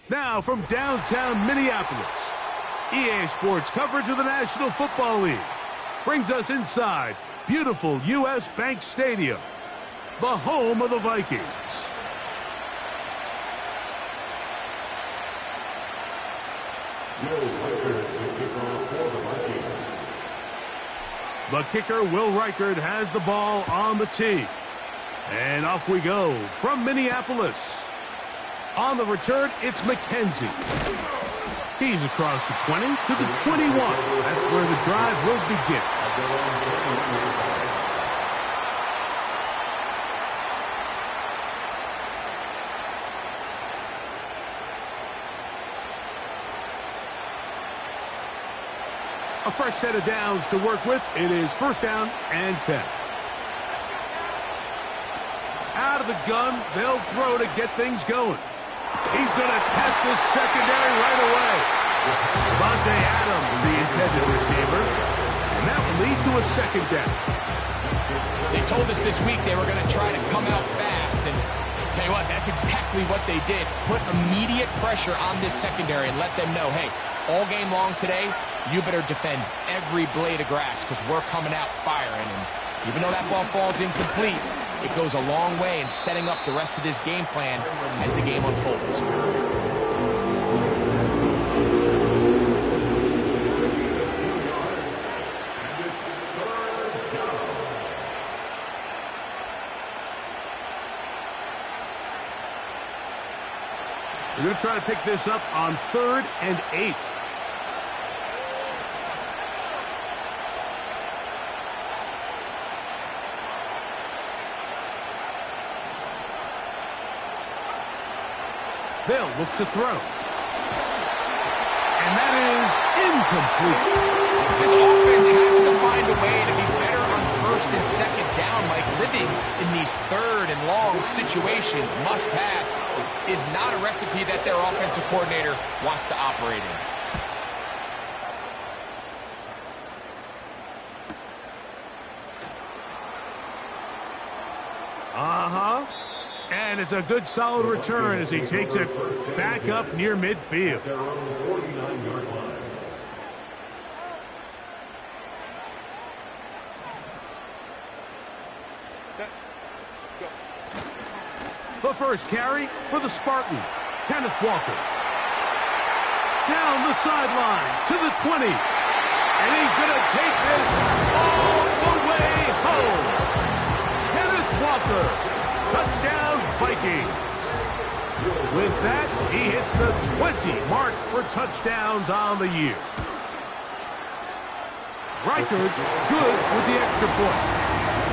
Now from downtown Minneapolis, EA Sports coverage of the National Football League brings us inside beautiful U.S. Bank Stadium, the home of the Vikings. The kicker, Will Reichard, has the ball on the tee. And off we go from Minneapolis. On the return, it's McKenzie. He's across the 20 to the 21. That's where the drive will begin. A fresh set of downs to work with. It is first down and 10. Out of the gun, they'll throw to get things going. He's going to test this secondary right away. Devontae Adams, the intended receiver. And that will lead to a second down. They told us this week they were going to try to come out fast. And tell you what, that's exactly what they did. Put immediate pressure on this secondary and let them know, hey, all game long today, you better defend every blade of grass because we're coming out firing. And even though that ball falls incomplete, it goes a long way in setting up the rest of this game plan as the game unfolds. We're going to try to pick this up on 3rd and 8. They'll look to throw. And that is incomplete. This offense has to find a way to be better on 1st and 2nd down. Like living in these 3rd and long situations, must pass, is not a recipe that their offensive coordinator wants to operate in. And it's a good solid return as he takes it back up near midfield. The first carry for the Spartan, Kenneth Walker. Down the sideline to the 20. And he's going to take this all the way home. Kenneth Walker. Touchdown, Vikings. With that, he hits the 20 mark for touchdowns on the year. Reichard good with the extra point.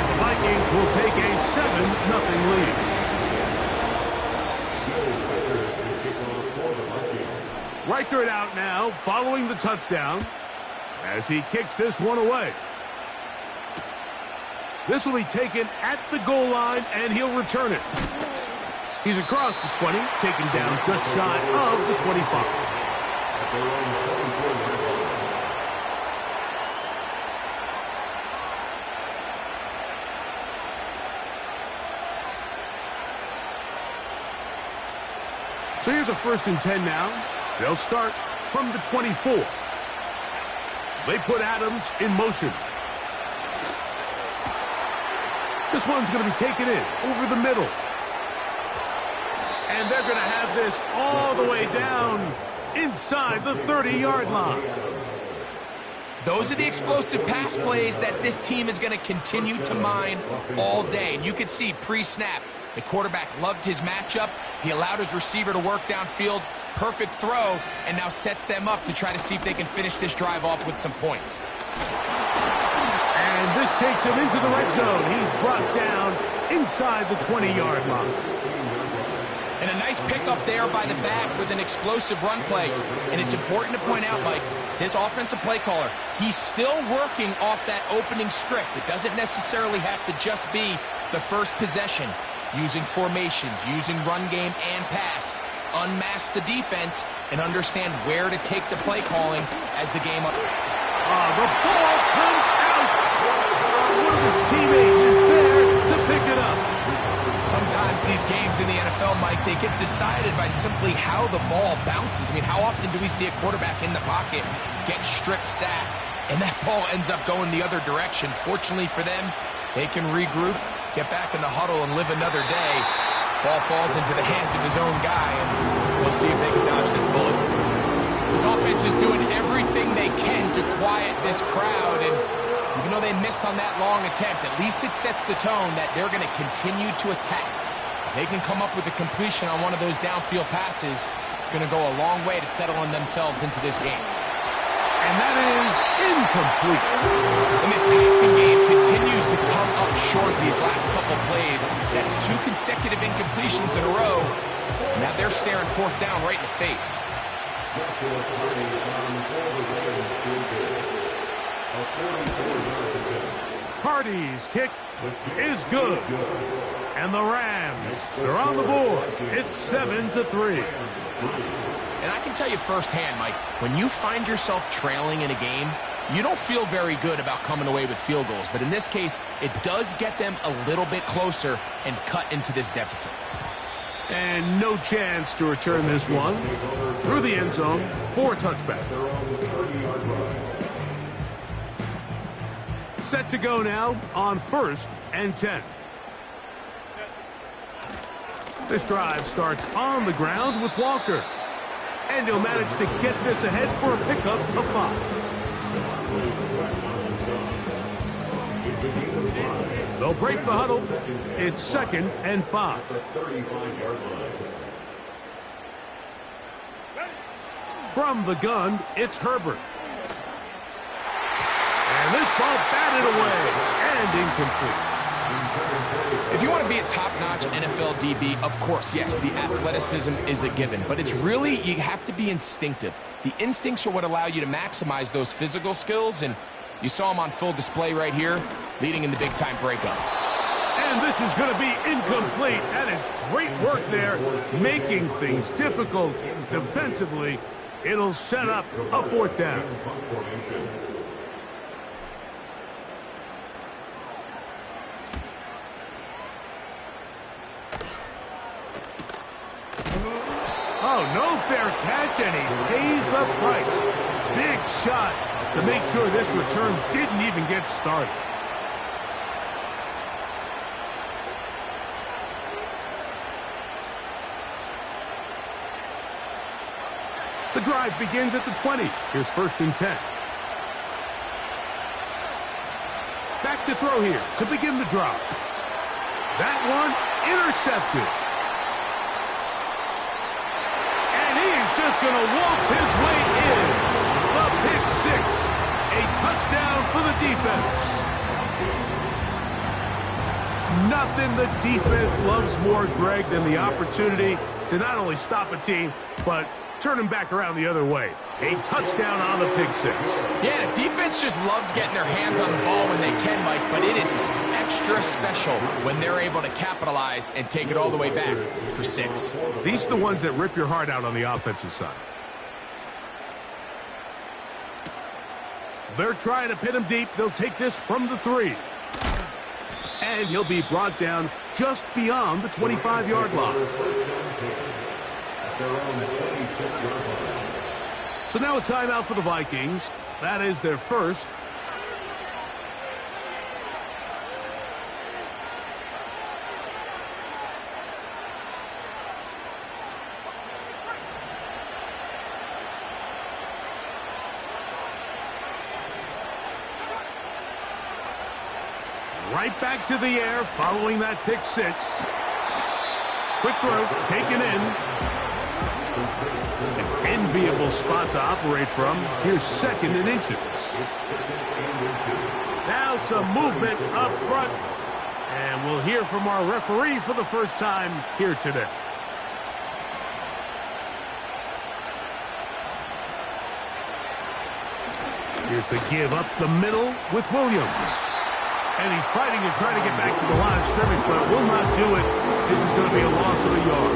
The Vikings will take a 7-0 lead. Reichard out now following the touchdown as he kicks this one away. This will be taken at the goal line, and he'll return it. He's across the 20, taken down just shy of the 25. So here's a 1st and 10 now. They'll start from the 24. They put Adams in motion. This one's going to be taken in over the middle. And they're going to have this all the way down inside the 30-yard line. Those are the explosive pass plays that this team is going to continue to mine all day. And you can see pre-snap, the quarterback loved his matchup. He allowed his receiver to work downfield. Perfect throw, and now sets them up to try to see if they can finish this drive off with some points. And this takes him into the red zone. He's brought down inside the 20-yard line. And a nice pickup there by the back with an explosive run play. And it's important to point out, Mike, his offensive play caller, he's still working off that opening script. It doesn't necessarily have to just be the first possession. Using formations, using run game and pass. Unmask the defense and understand where to take the play calling as the game up. The ball comes out. One of his teammates is there to pick it up. Sometimes these games in the NFL, Mike, they get decided by simply how the ball bounces. I mean, how often do we see a quarterback in the pocket get strip sacked, and that ball ends up going the other direction? Fortunately for them, they can regroup, get back in the huddle, and live another day. Ball falls into the hands of his own guy, and we'll see if they can dodge this bullet. This offense is doing everything they can to quiet this crowd, and even though they missed on that long attempt, at least it sets the tone that they're going to continue to attack. If they can come up with a completion on one of those downfield passes, it's going to go a long way to settling themselves into this game. And that is incomplete. And this passing game continues to come up short these last couple plays. That's 2 consecutive incompletions in a row. Now they're staring 4th down right in the face. Party's kick is good. And the Rams are on the board. It's 7-3. And I can tell you firsthand, Mike, when you find yourself trailing in a game, you don't feel very good about coming away with field goals. But in this case, it does get them a little bit closer and cut into this deficit. And no chance to return this one through the end zone for a touchback. Set to go now on 1st and 10. This drive starts on the ground with Walker. And he'll manage to get this ahead for a pickup of 5. They'll break the huddle. It's 2nd and 5. From the gun, it's Herbert. And this ball batted away and incomplete. If you want to be a top-notch NFL DB, of course, yes, the athleticism is a given. But it's really, you have to be instinctive. The instincts are what allow you to maximize those physical skills, and you saw them on full display right here, leading in the big-time breakup. And this is going to be incomplete. That is great work there, making things difficult defensively. It'll set up a 4th down. Oh, no fair catch, and he pays the price. Big shot to make sure this return didn't even get started. The drive begins at the 20. Here's 1st and 10. Back to throw here to begin the drive. That one intercepted. Just going to waltz his way in. The pick 6. A touchdown for the defense. Nothing the defense loves more, Greg, than the opportunity to not only stop a team, but turn them back around the other way. A touchdown on the pick 6. Yeah, the defense just loves getting their hands on the ball when they can, Mike, but it is extra special when they're able to capitalize and take it all the way back for 6. These are the ones that rip your heart out on the offensive side. They're trying to pin him deep. They'll take this from the 3. And he'll be brought down just beyond the 25-yard line. So now a timeout for the Vikings. That is their first. Right back to the air following that pick 6. Quick throw, taken in. An enviable spot to operate from. Here's 2nd and inches. Now some movement up front. And we'll hear from our referee for the first time here today. Here's the give up the middle with Williams. And he's fighting and trying to get back to the line of scrimmage, but will not do it. This is going to be a loss of a yard.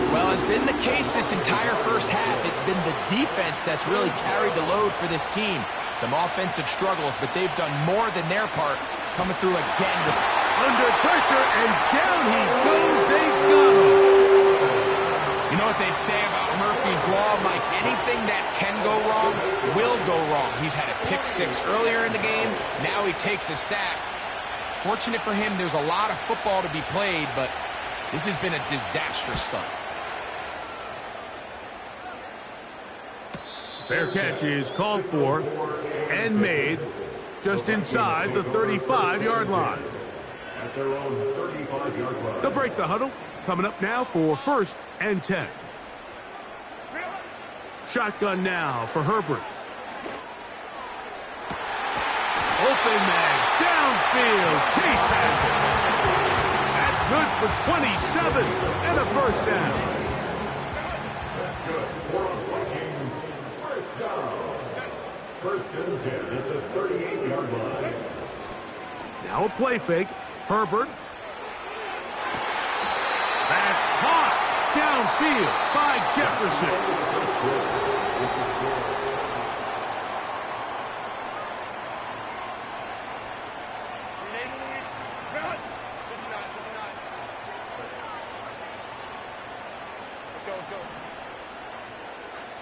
Well, it's been the case this entire first half. It's been the defense that's really carried the load for this team. Some offensive struggles, but they've done more than their part, coming through again with under pressure, and down he goes. They got him. You know what they say about Murphy's Law, Mike? Anything that can go wrong will go wrong. He's had a pick six earlier in the game. Now he takes a sack. Fortunate for him, there's a lot of football to be played, but this has been a disastrous start. Fair catch is called for and made just inside the 35-yard line. At their own 35-yard line. They'll break the huddle. Coming up now for 1st and 10. Shotgun now for Herbert. Open man downfield. Chase has it. That's good for 27 and a first down. That's good. 4 on Vikings. First down. 1st and 10 at the 38-yard line. Now a play fake. Herbert. That's caught downfield by Jefferson.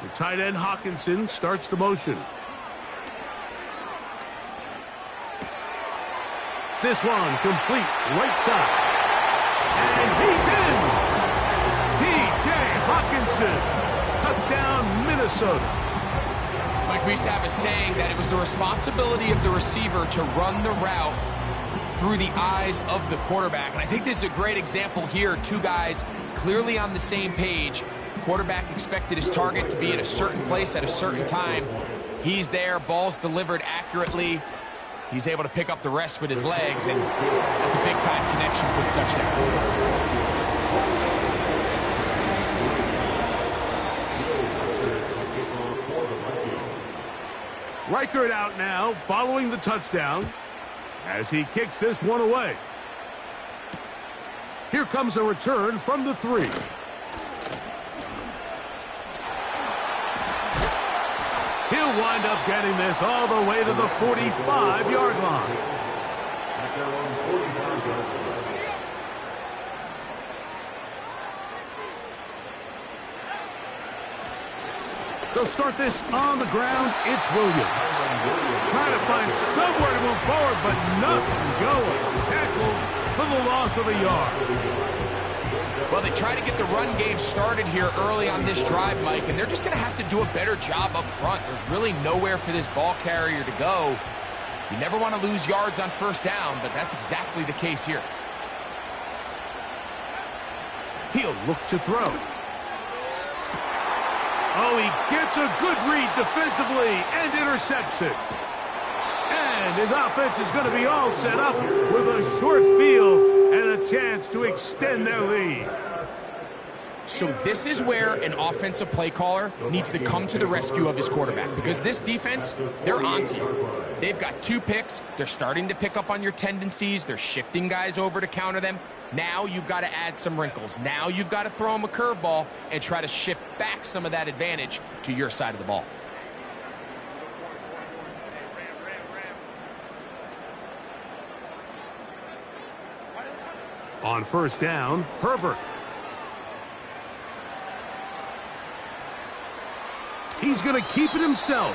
The tight end Hawkinson starts the motion. This one complete right side. And he's in! T.J. Hawkinson. Touchdown, Minnesota. Like we used to have a saying that it was the responsibility of the receiver to run the route through the eyes of the quarterback. And I think this is a great example here. Two guys clearly on the same page. Quarterback expected his target to be in a certain place at a certain time. He's there, ball's delivered accurately. He's able to pick up the rest with his legs, and that's a big-time connection for the touchdown. Reichert out now, following the touchdown, as he kicks this one away. Here comes a return from the 3. He'll wind up getting this all the way to the 45-yard line. At their own 45-yard line. They'll start this on the ground. It's Williams. Trying to find somewhere to move forward, but nothing going. Tackled for the loss of a yard. Well, they try to get the run game started here early on this drive, Mike, and they're just going to have to do a better job up front. There's really nowhere for this ball carrier to go. You never want to lose yards on 1st down, but that's exactly the case here. He'll look to throw. Oh, he gets a good read defensively and intercepts it. And his offense is going to be all set up with a short field and a chance to extend their lead. So this is where an offensive play caller needs to come to the rescue of his quarterback, because this defense, they're onto you. They've got 2 picks. They're starting to pick up on your tendencies. They're shifting guys over to counter them. Now you've got to add some wrinkles. Now you've got to throw them a curveball and try to shift back some of that advantage to your side of the ball. On 1st down, Herbert. He's going to keep it himself.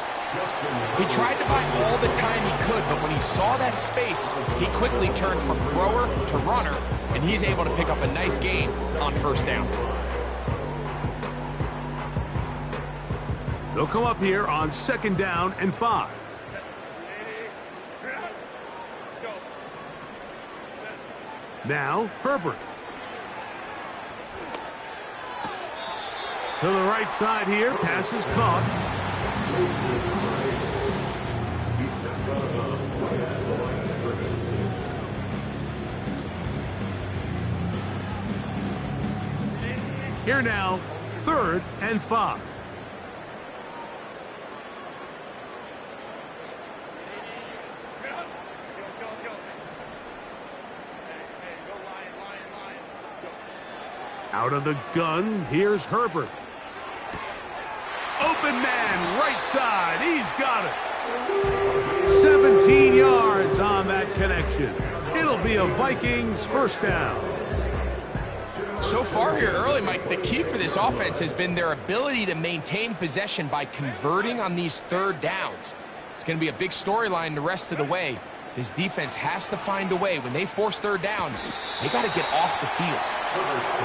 He tried to buy all the time he could, but when he saw that space, he quickly turned from thrower to runner, and he's able to pick up a nice gain on 1st down. They'll come up here on 2nd down and 5. Now, Herbert. To the right side here. Pass is caught. Here now, 3rd and 5. Out of the gun, here's Herbert. Open man, right side. He's got it. 17 yards on that connection. It'll be a Vikings first down. So far here early, Mike, the key for this offense has been their ability to maintain possession by converting on these third downs. It's going to be a big storyline the rest of the way. This defense has to find a way. When they force third down, they got to get off the field.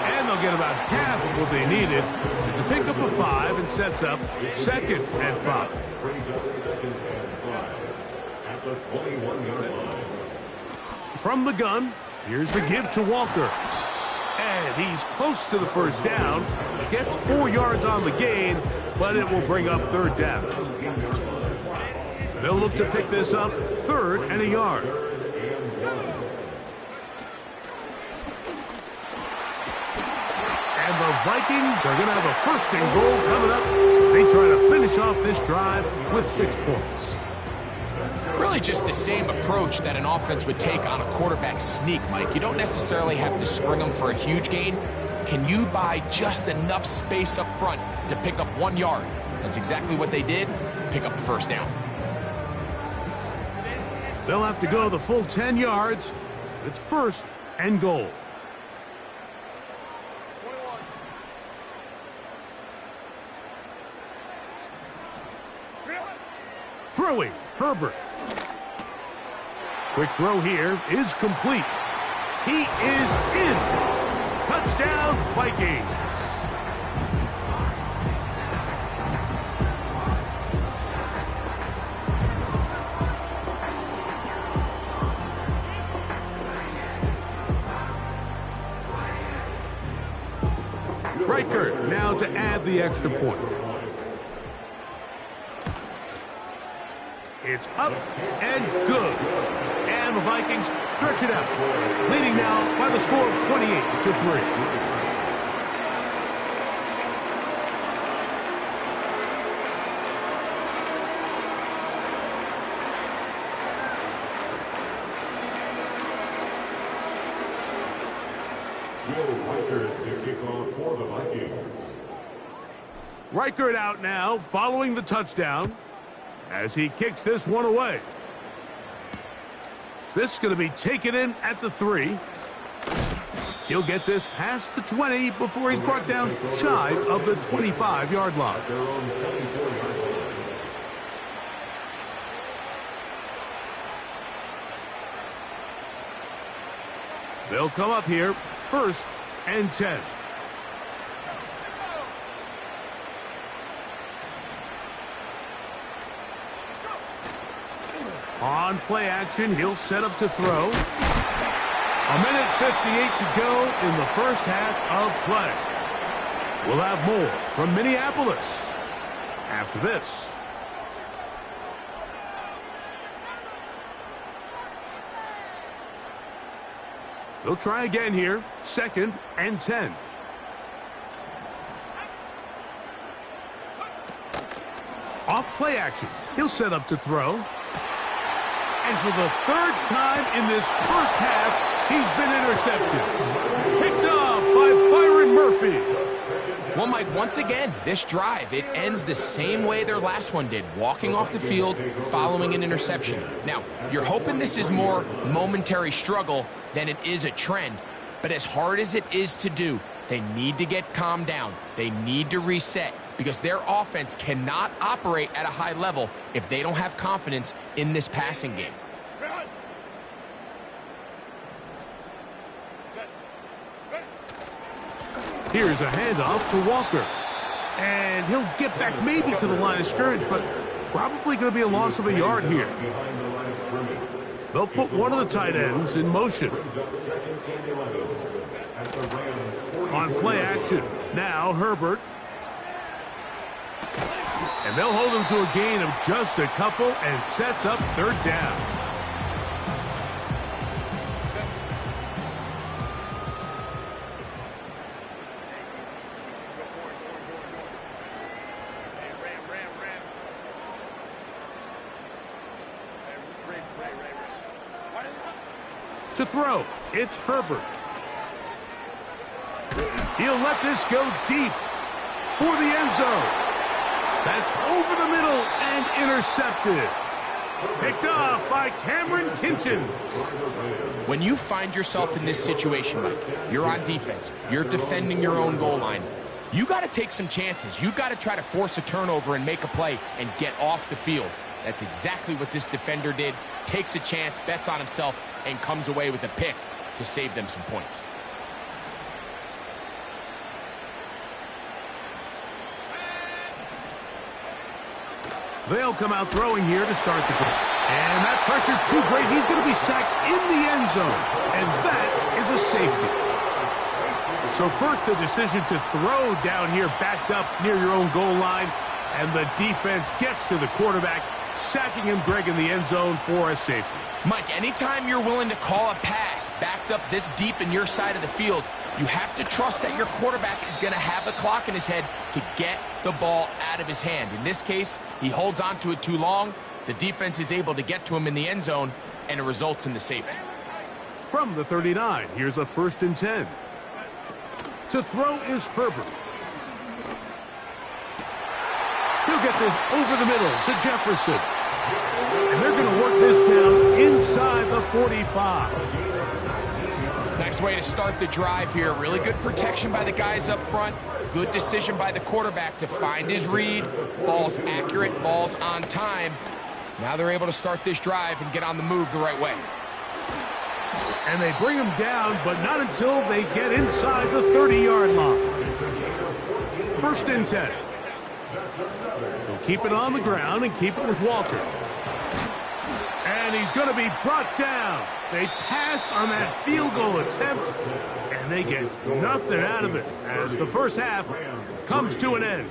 And they'll get about half of what they needed. It's a pickup of 5 and sets up 2nd and 5. Brings up 2nd and 5 at the 21-yard line. From the gun, here's the give to Walker. And he's close to the first down. Gets 4 yards on the gain, but it will bring up third down. They'll look to pick this up 3rd and a yard. And the Vikings are going to have a 1st and goal coming up. They try to finish off this drive with 6 points. Really just the same approach that an offense would take on a quarterback sneak, Mike. You don't necessarily have to spring them for a huge gain. Can you buy just enough space up front to pick up 1 yard? That's exactly what they did. Pick up the first down. They'll have to go the full 10 yards. It's 1st and goal. Throwing, Herbert. Quick throw here is complete. He is in. Touchdown, Vikings. Riker now to add the extra point. It's up and good. And the Vikings stretch it out, leading now by the score of 28-3. Riker to kick off for the Vikings. Riker out now, following the touchdown, as he kicks this one away. This is going to be taken in at the 3. He'll get this past the 20 before he's brought down shy of the 25-yard line. Their own 24-yard line. They'll come up here, 1st and 10. On play action, he'll set up to throw. 1:58 to go in the first half of play. We'll have more from Minneapolis after this. They'll try again here, 2nd and 10. Off play action, he'll set up to throw. And for the 3rd time in this first half, he's been intercepted. Picked off by Byron Murphy. Well, Mike, once again, this drive, it ends the same way their last one did, walking off the field, following an interception. Now, you're hoping this is more momentary struggle than it is a trend, but as hard as it is to do, they need to get calmed down. They need to reset because their offense cannot operate at a high level if they don't have confidence in this passing game. Here's a handoff to Walker. And he'll get back maybe to the line of scrimmage, but probably going to be a loss of a yard here. They'll put one of the tight ends in motion. On play action, now Herbert. And they'll hold him to a gain of just a couple and sets up 3rd down. To throw, it's Herbert. He'll let this go deep for the end zone. That's over the middle and intercepted. Picked off by Cameron Kinchins. When you find yourself in this situation, Mike, you're on defense, you're defending your own goal line, you got to take some chances. You got to try to force a turnover and make a play and get off the field. That's exactly what this defender did. Takes a chance, bets on himself, and comes away with a pick to save them some points. They'll come out throwing here to start the game. And that pressure too great. He's going to be sacked in the end zone. And that is a safety. So first the decision to throw down here backed up near your own goal line. And the defense gets to the quarterback, sacking him, Greg, in the end zone for a safety. Mike, anytime you're willing to call a pass backed up this deep in your side of the field, you have to trust that your quarterback is going to have the clock in his head to get the ball out of his hand. In this case, he holds on to it too long. The defense is able to get to him in the end zone, and it results in the safety. From the 39, here's a 1st and 10. To throw is Herbert. He'll get this over the middle to Jefferson. And they're going to work this down inside the 45. Nice way to start the drive here. Really good protection by the guys up front. Good decision by the quarterback to find his read. Ball's accurate, ball's on time. Now they're able to start this drive and get on the move the right way. And they bring him down, but not until they get inside the 30-yard line. 1st and 10. They'll keep it on the ground and keep it with Walker. And he's going to be brought down. They passed on that field goal attempt, and they get nothing out of it as the first half comes to an end.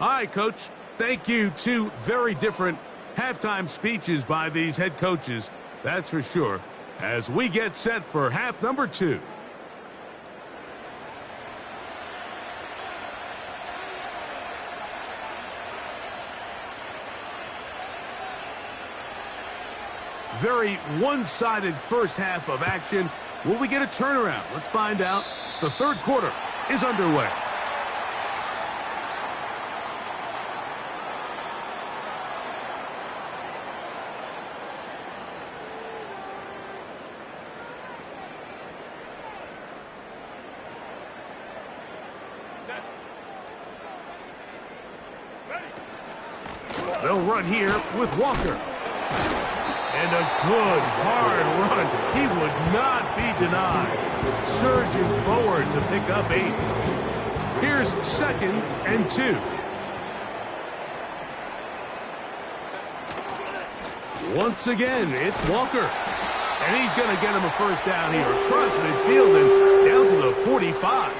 All right, Coach. Thank you. Two very different halftime speeches by these head coaches, that's for sure, as we get set for half number 2. Very one-sided first half of action. Will we get a turnaround? Let's find out. The third quarter is underway. They'll run here with Walker. And a good, hard run. He would not be denied. Surging forward to pick up 8. Here's 2nd and 2. Once again, it's Walker. And he's going to get him a first down here across midfield and down to the 45.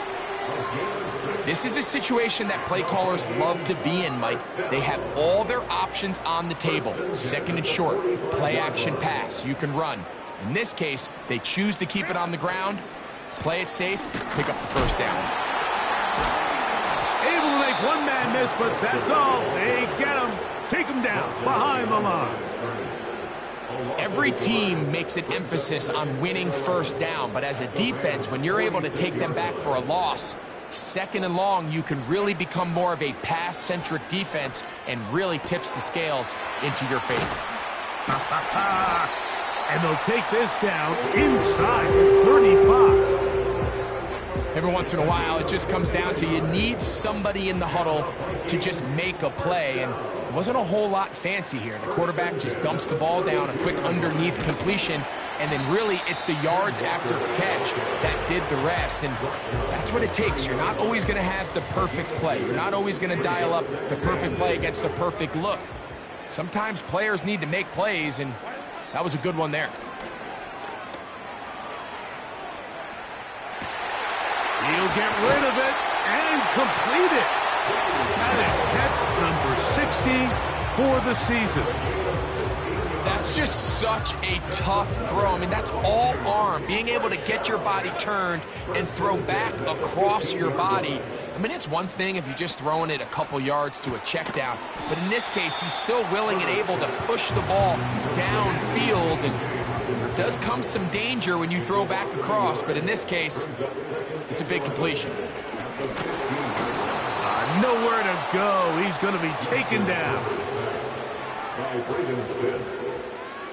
This is a situation that play callers love to be in, Mike. They have all their options on the table. 2nd and short, play action pass, you can run. In this case, they choose to keep it on the ground, play it safe, pick up the first down. Able to make one man miss, but that's all. They get him, take him down behind the line. Every team makes an emphasis on winning first down, but as a defense, when you're able to take them back for a loss, 2nd and long, you can really become more of a pass-centric defense and really tips the scales into your favor. And they'll take this down inside the 35. Every once in a while, it just comes down to you need somebody in the huddle to just make a play, and it wasn't a whole lot fancy here. The quarterback just dumps the ball down, a quick underneath completion, and then really it's the yards after catch that did the rest. And that's what it takes. You're not always going to have the perfect play. You're not always going to dial up the perfect play against the perfect look. Sometimes players need to make plays, and that was a good one there. He'll get rid of it and complete it. That is catch number 60 for the season. That's just such a tough throw. I mean, that's all arm. Being able to get your body turned and throw back across your body. I mean, it's one thing if you're just throwing it a couple yards to a check down, but in this case, he's still willing and able to push the ball downfield, and there does come some danger when you throw back across, but in this case, it's a big completion. Nowhere to go. He's going to be taken down. By Braden Fist.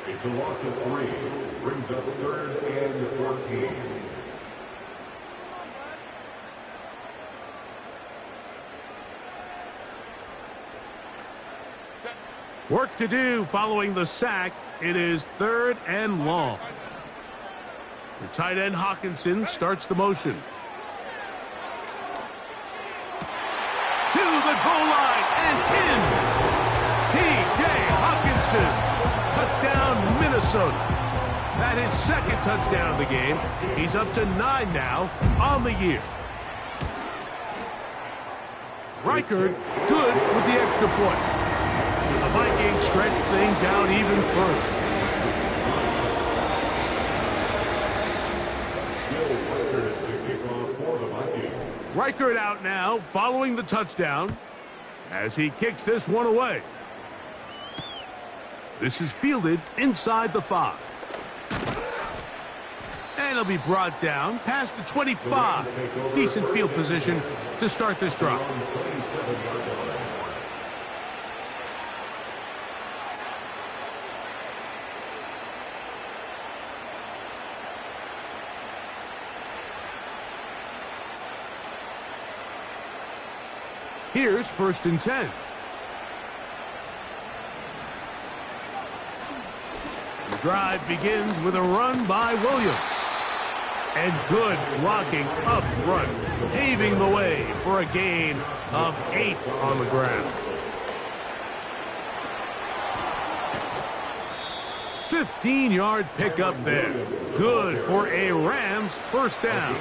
It's a loss of 3. Brings up 3rd and 14. Work to do following the sack. It is 3rd and long. The tight end Hawkinson starts the motion. To the goal line and in. T.J. Hawkinson. Touchdown, Minnesota. That is 2nd touchdown of the game. He's up to 9 now on the year. Reichard good with the extra point. The Vikings stretch things out even further. Reichard out now following the touchdown as he kicks this one away. This is fielded inside the 5. And it'll be brought down past the 25. Decent field position to start this drive. Here's 1st and 10. The drive begins with a run by Williams. And good blocking up front, paving the way for a gain of 8 on the ground. 15-yard pickup there. Good for a Rams 1st down.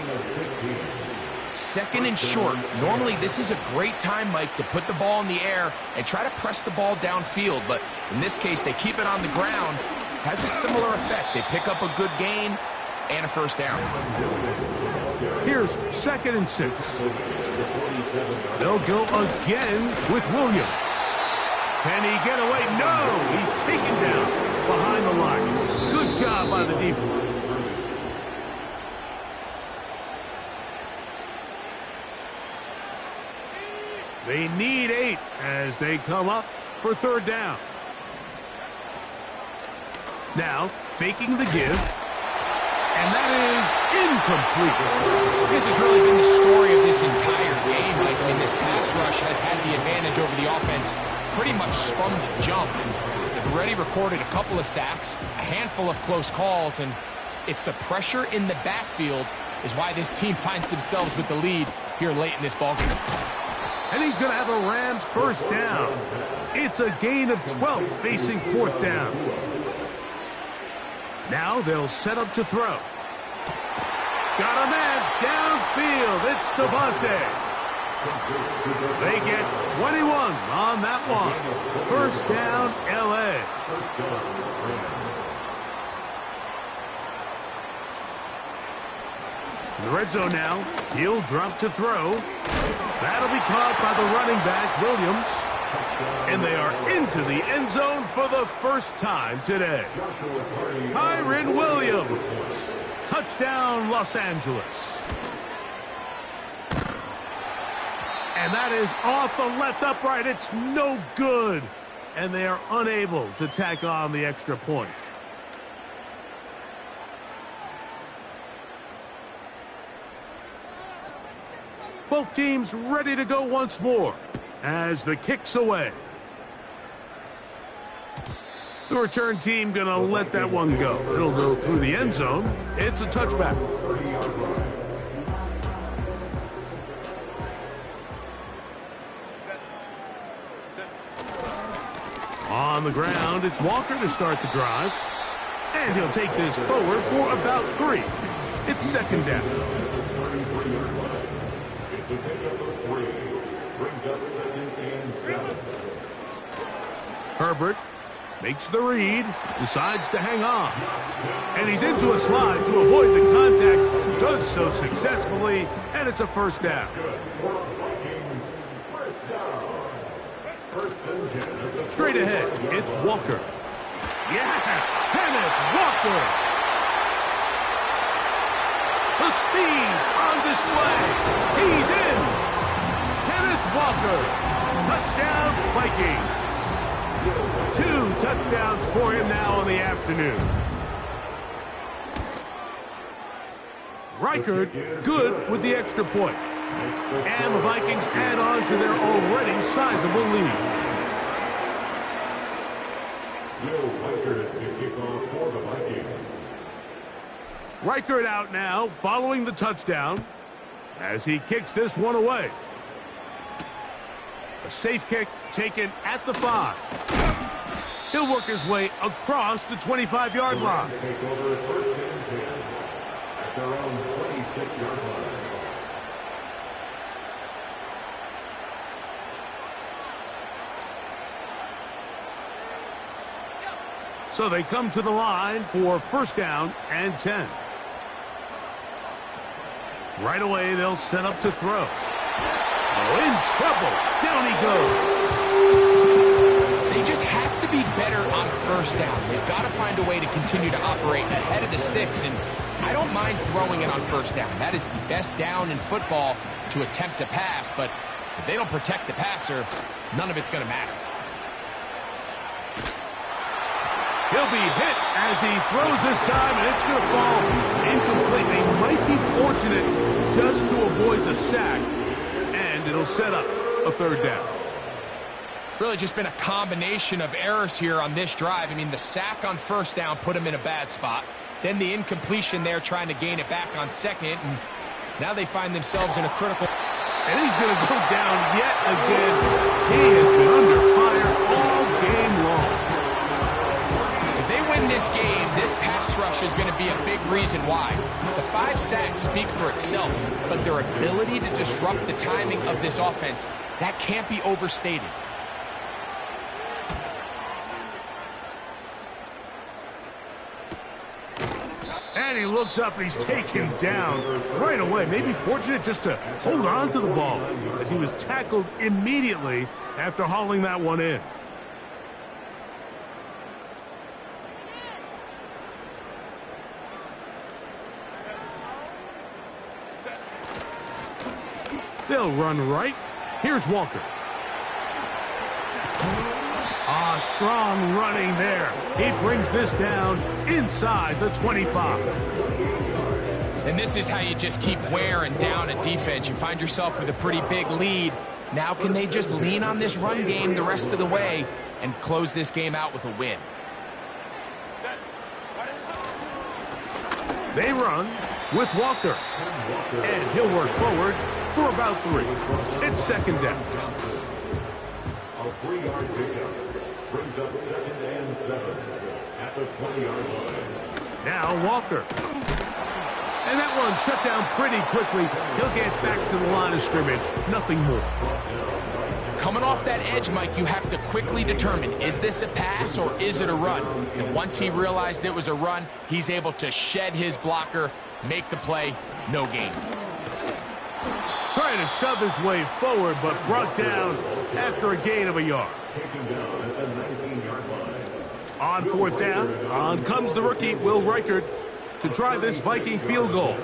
2nd and short. Normally, this is a great time, Mike, to put the ball in the air and try to press the ball downfield. But in this case, they keep it on the ground. Has a similar effect. They pick up a good gain and a 1st down. Here's 2nd and 6. They'll go again with Williams. Can he get away? No! He's taken down behind the line. Good job by the defense. They need 8 as they come up for 3rd down. Now, faking the give. And that is incomplete. This has really been the story of this entire game, Mike. I mean, this pass rush has had the advantage over the offense pretty much from the jump. They've already recorded a couple of sacks, a handful of close calls, and it's the pressure in the backfield is why this team finds themselves with the lead here late in this ballgame. And he's going to have a Rams 1st down. It's a gain of 12 facing 4th down. Now they'll set up to throw. Got a man downfield. It's Devontae. They get 21 on that one. 1st down, L.A. In the red zone now. He'll drop to throw. That'll be caught by the running back, Williams. And they are into the end zone for the 1st time today. Kyren Williams. Touchdown, Los Angeles. And that is off the left upright. It's no good. And they are unable to tack on the extra point. Both teams ready to go once more as the kick's away. The return team going to let that one go. It'll go through the end zone. It's a touchback. On the ground, it's Walker to start the drive. And he'll take this forward for about 3. It's 2nd down. It's a pickup of 3. Brings up 2nd and 7. Herbert Makes the read, decides to hang on. And he's into a slide to avoid the contact, does so successfully, and it's a first down. Straight ahead, it's Walker. Yeah, Kenneth Walker. The speed on display. He's in. Kenneth Walker. Touchdown, Vikings. 2 touchdowns for him now in the afternoon. Reichard, good with the extra point. And the Vikings add on to their already sizable lead. Reichard out now, following the touchdown, as he kicks this one away. A safe kick taken at the 5. He'll work his way across the 25-yard line. Take over first and 10 at their own 26-yard line. So they come to the line for first down and 10. Right away, they'll set up to throw. Oh, in trouble. Down he goes. They just have to be better on first down. They've got to find a way to continue to operate ahead of the sticks, and I don't mind throwing it on first down. That is the best down in football to attempt to pass, but if they don't protect the passer, none of it's going to matter. He'll be hit as he throws this time, and it's going to fall incomplete. They might be fortunate just to avoid the sack, and it'll set up a third down. Really just been a combination of errors here on this drive. I mean, the sack on first down put him in a bad spot. Then the incompletion there trying to gain it back on second, and now they find themselves in a critical... And he's going to go down yet again. He has been under fire all game long. In this game, this pass rush is going to be a big reason why. The 5 sacks speak for itself, but their ability to disrupt the timing of this offense, that can't be overstated. And he looks up and he's taken down right away. Maybe fortunate just to hold on to the ball as he was tackled immediately after hauling that one in. They'll run right. Here's Walker. Strong running there. He brings this down inside the 25. And this is how you just keep wearing down a defense. You find yourself with a pretty big lead. Now can they just lean on this run game the rest of the way and close this game out with a win? They run with Walker. And he'll work forward for about 3. It's second down. A 3-yard pickup brings up 2nd and 7 at the 20-yard line. Now Walker. And that one shut down pretty quickly. He'll get back to the line of scrimmage. Nothing more. Coming off that edge, Mike, you have to quickly determine, is this a pass or is it a run? And once he realized it was a run, he's able to shed his blocker, make the play, no gain. Trying to shove his way forward, but brought down after a gain of a yard. Taken down at the 19-yard line. On fourth down, on comes the rookie, Will Reichard, to try this Viking field goal.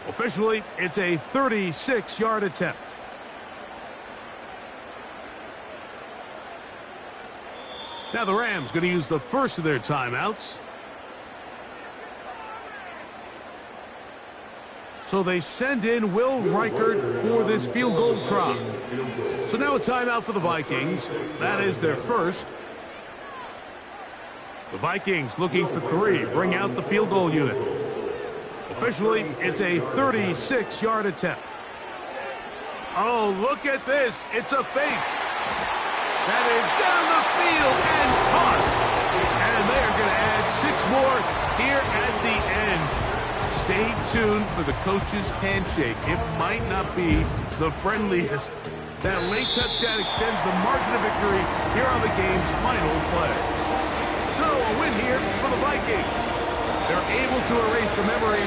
Officially, it's a 36-yard attempt. Now the Rams going to use the first of their timeouts. So they send in Will Reichard for this field goal try. So now a timeout for the Vikings. That is their first. The Vikings looking for 3. Bring out the field goal unit. Officially, it's a 36-yard attempt. Oh, look at this. It's a fake. That is down the field and caught. And they're going to add 6 more here at the end. Stay tuned for the coach's handshake. It might not be the friendliest. That late touchdown extends the margin of victory here on the game's final play. So a win here for the Vikings. They're able to erase the memory